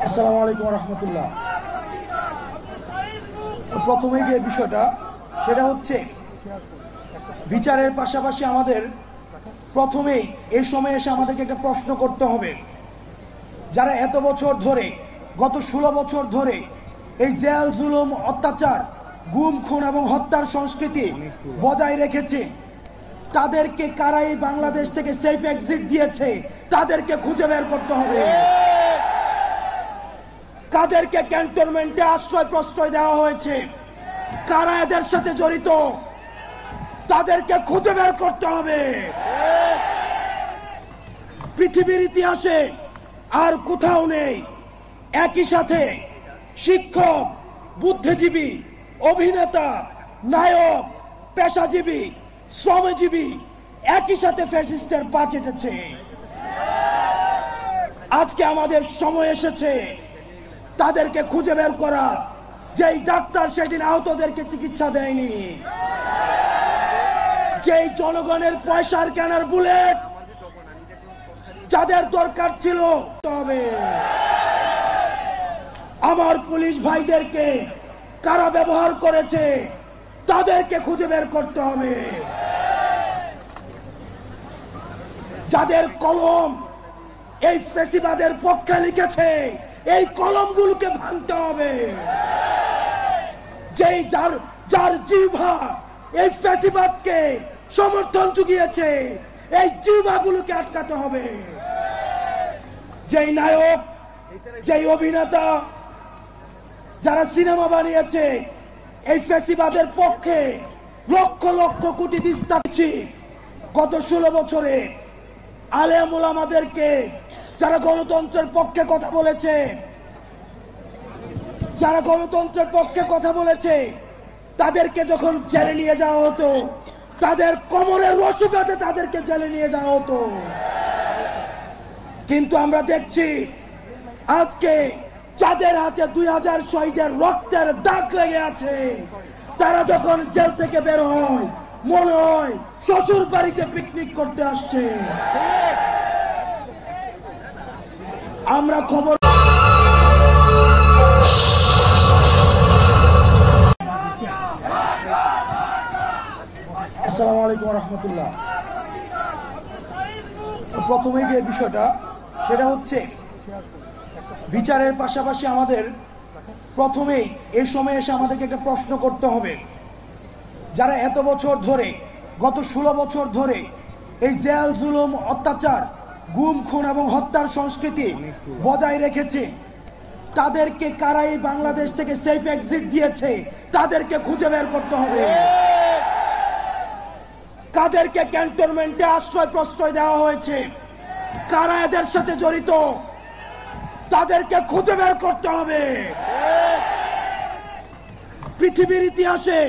আসসালামু আলাইকুম রহমতুল্লাহ। প্রথমেই যে বিষয়টা সেটা হচ্ছে বিচারের পাশাপাশি আমাদের প্রথমেই এই সময় এসে আমাদেরকে একটা প্রশ্ন করতে হবে, যারা এত বছর ধরে গত 16 বছর ধরে এই জেল জুলুম অত্যাচার গুম খুন এবং হত্যার সংস্কৃতি বজায় রেখেছে, তাদেরকে কারা এই বাংলাদেশ থেকে সেফ এক্সিট দিয়েছে তাদেরকে খুঁজে বের করতে হবে। কাদেরকে ক্যান্টনমেন্টে আশ্রয় প্রশ্রয় দেওয়া হয়েছে, কারা এদের সাথে জড়িত তাদেরকে খুঁজে বের করতে হবে। পৃথিবীর ইতিহাসে আর কোথাও নেই একই সাথে শিক্ষক, বুদ্ধিজীবী, অভিনেতা, নায়ক, পেশাজীবী, শ্রমজীবী একই সাথে ফ্যাসিস্টের পা চেটেছে। আজকে আমাদের সময় এসেছে তাদেরকে খুঁজে বের করা, যেই ডাক্তার সেদিন আহতদেরকে চিকিৎসা দেয়নি, যেই জনগণের পয়সার কেনার বুলেট যাদের দরকার ছিল, তবে আমার পুলিশ ভাইদেরকে কারা ব্যবহার করেছে তাদেরকে খুঁজে বের করতে হবে। যাদের কলম এই ফ্যাসিবাদের পক্ষে লিখেছে এই কলমগুলোকে ভাঙতে হবে। যেই যার জিহ্বা এই ফ্যাসিবাদকে সমর্থন জুগিয়েছে এই জিহ্বাগুলোকে আটকাতে হবে। যেই নায়ক, যেই অভিনেতা, যারা সিনেমা বানিয়েছে এই ফ্যাসিবাদের পক্ষে লক্ষ লক্ষ কোটি দিস্তা দিচ্ছি, গত 16 বছরে আলেম ওলামাদেরকে যারা গণতন্ত্রের পক্ষে কথা বলেছে, যারা গণতন্ত্রের পক্ষে কথা বলেছে তাদেরকে যখন জেলে নিয়ে যাওয়া হতো, তাদের কোমরের রশি বেঁধে তাদেরকে জেলে নিয়ে যাওয়া হতো। কিন্তু আমরা দেখছি আজকে যাদের হাতে 2000 শহীদের রক্তের দাগ লেগে আছে, তারা যখন জেল থেকে বের হয় মনে হয় শ্বশুর বাড়িতে পিকনিক করতে আসছে। আমরা খবর আসসালামু আলাইকুম রহমতুল্লাহ। প্রথমেই যে বিষয়টা সেটা হচ্ছে বিচারের পাশাপাশি আমাদের প্রথমেই এই সময় এসে আমাদেরকে একটা প্রশ্ন করতে হবে, যারা এত বছর ধরে গত 16 বছর ধরে এই জেল জুলুম অত্যাচার গুম খুন এবং হত্যার সংস্কৃতি বজায় রেখেছে, তাদেরকে কারা এই বাংলাদেশ থেকে সেফ এক্সিট দিয়েছে তাদেরকে খুঁজে বের করতে হবে। কাদেরকে ক্যান্টনমেন্টে আশ্রয় প্রশ্রয় দেওয়া হয়েছে, কারা এদের সাথে জড়িত তাদেরকে খুঁজে বের করতে হবে। পৃথিবীর ইতিহাসে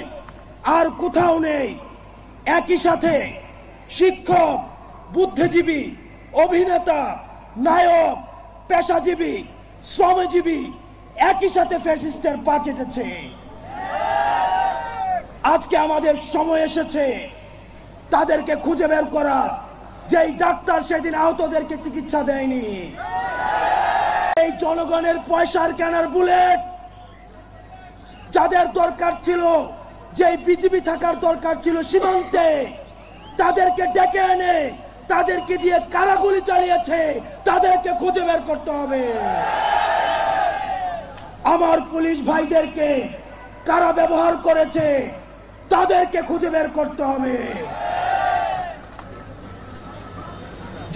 আর কোথাও নেই একই সাথে শিক্ষক, বুদ্ধিজীবী, অভিনেতা, নায়ক, পেশাজীবী, শ্রমজীবী একই সাথে ফ্যাসিস্টের পা চেটেছে। আজকে আমাদের সময় এসেছে তাদেরকে খুঁজে বের করা, যেই ডাক্তার সেদিন আহতদেরকে চিকিৎসা দেয়নি, এই জনগণের পয়সার কেনার বুলেট যাদের দরকার ছিল, যেই বিজিবি থাকার দরকার ছিল সীমান্তে, তাদেরকে ডেকে এনে তাদেরকে দিয়ে কারা গুলি চালিয়েছে তাদেরকে খুঁজে বের করতে হবে। আমার পুলিশ ভাইদেরকে কারা ব্যবহার করেছে তাদেরকে খুঁজে বের করতে হবে।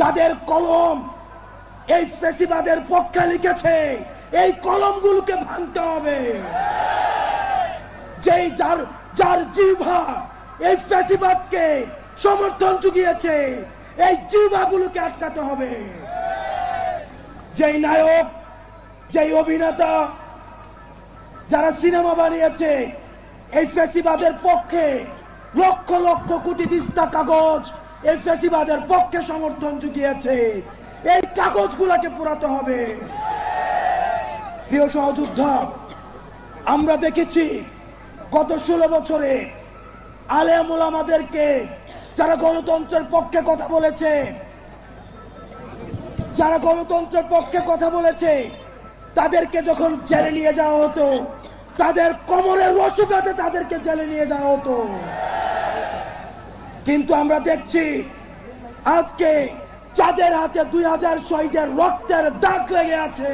যাদের কলম এই ফ্যাসিবাদের পক্ষে লিখেছে এই কলমগুলোকে ভাঙতে হবে। যেই যার জিহ্বা এই ফ্যাসিবাদকে সমর্থন জুগিয়েছে এই জিহ্বাগুলোকে আটকাতে হবে। যেই নায়ক, যেই অভিনেতা, যারা সিনেমা বানিয়েছে এই ফ্যাসিবাদের পক্ষে লক্ষ লক্ষ কোটি দিস্তা কাগজ এই ফ্যাসিবাদের পক্ষে সমর্থন জুগিয়েছে, এই কাগজগুলোকে পোড়াতে হবে। প্রিয় সহযোদ্ধা, আমরা দেখেছি গত 16 বছরে আলেম ওলামাদেরকে যারা গণতন্ত্রের পক্ষে কথা বলেছে, যারা গণতন্ত্রের পক্ষে কথা বলেছে তাদেরকে যখন জেলে নিয়ে যাওয়া হতো, তাদের কোমরের রশি বেঁধে তাদেরকে জেলে নিয়ে যাওয়া হতো। কিন্তু আমরা দেখছি আজকে যাদের হাতে 2000 শহীদের রক্তের দাগ লেগে আছে,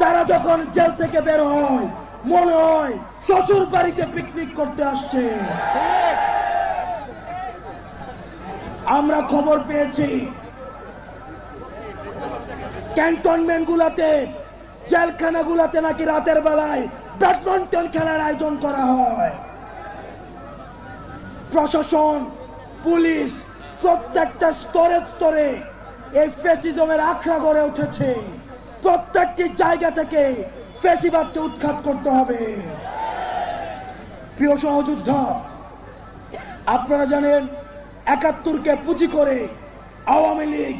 তারা যখন জেল থেকে বের হয় মনে হয় শ্বশুর বাড়িতে পিকনিক করতে আসছে। আমরা খবর পেয়েছি ক্যান্টনমেন্ট গুলাতে, জেলখানা গুলাতে নাকি রাতের বেলায় ব্যাডমিন্টন খেলার আয়োজন করা হয়। প্রশাসন, পুলিশ প্রত্যেকটা স্তরে স্তরে এই ফ্যাসিজমের আখড়া গড়ে উঠেছে। প্রত্যেকটি জায়গা থেকে ফ্যাসিবাদকে উৎখাত করতে হবে। প্রিয় সহযোদ্ধা, আপনারা জানেন ৭১কে পুঁজি করে আওয়ামী লীগ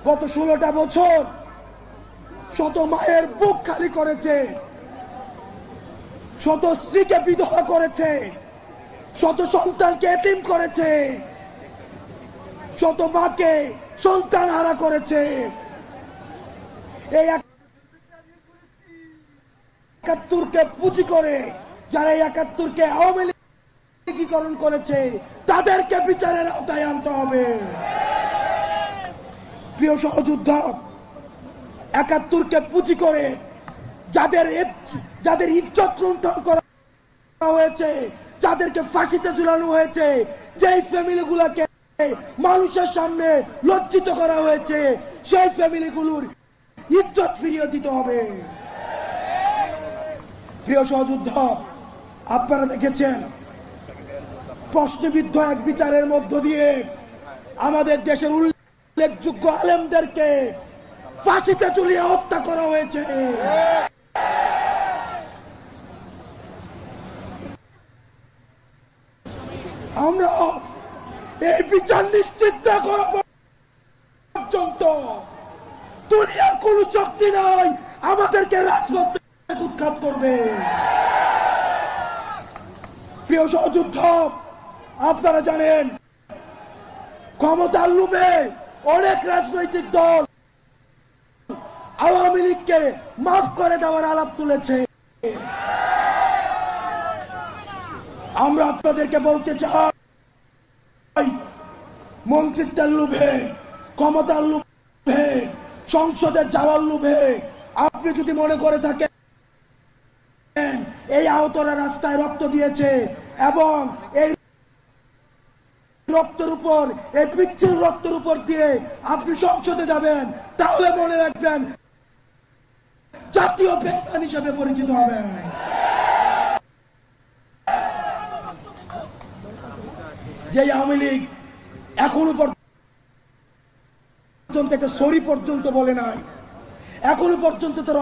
গত 16টা বছর শত মায়ের বুক খালি করেছে, শত স্ত্রীকে বিধবা করেছে, শত সন্তানকে এতিম করেছে, শত মাকে সন্তান হারা করেছে। এই ৭১কে পুঁজি করে যারা এই ৭১কে আওয়ামী লীগীকরণ করেছে তাদেরকে বিচারের আওতায় আনতে হবে। প্রিয় সহযোদ্ধা, ৭১কে পুঁজি করে যাদের ইজ্জত লুণ্ঠন করা হয়েছে, যাদেরকে ফাঁসিতে ঝুলানো হয়েছে, যেই ফ্যামিলিগুলোকে মানুষের সামনে লজ্জিত করা হয়েছে, সেই ফ্যামিলিগুলোর ইজ্জত ফিরিয়ে দিতে হবে। প্রিয় সহযোদ্ধা, আপনারা দেখেছেন প্রশ্নবিদ্ধ এক বিচারের মধ্য দিয়ে আমাদের দেশের উল্লেখযোগ্য আলেমদেরকে ফাঁসিতে ঝুলিয়ে হত্যা করা হয়েছে। আমরা এই বিচার নিশ্চিত না করা পর্যন্ত দুনিয়ার কোন শক্তি নাই আমাদেরকে রাজপথ থেকে উৎখাত করবে। প্রিয় সহযোদ্ধা, আপনারা জানেন ক্ষমতার লোভে অনেক রাজনৈতিক দল আওয়ামী লীগকে মাফ করে দেওয়ার আলাপ তুলেছে। আমরা আপনাদেরকে বলতে চাই, মন্ত্রিত্বের লোভে, ক্ষমতার লোভে, সংসদে যাওয়ার লোভে আপনি যদি মনে করে থাকেন এই আহতরা রাস্তায় রক্ত দিয়েছে এবং এই রক্তের উপর, এই পিচ্ছিল রক্তের উপর দিয়ে আপনি সংসদে যাবেন, তাহলে মনে রাখবেন জাতীয় বেঈমান হিসেবে পরিচিত হবেন। যে আওয়ামী লীগ এখনো পর্যন্ত একটা সরি পর্যন্ত বলে নাই, এখনো পর্যন্ত তারা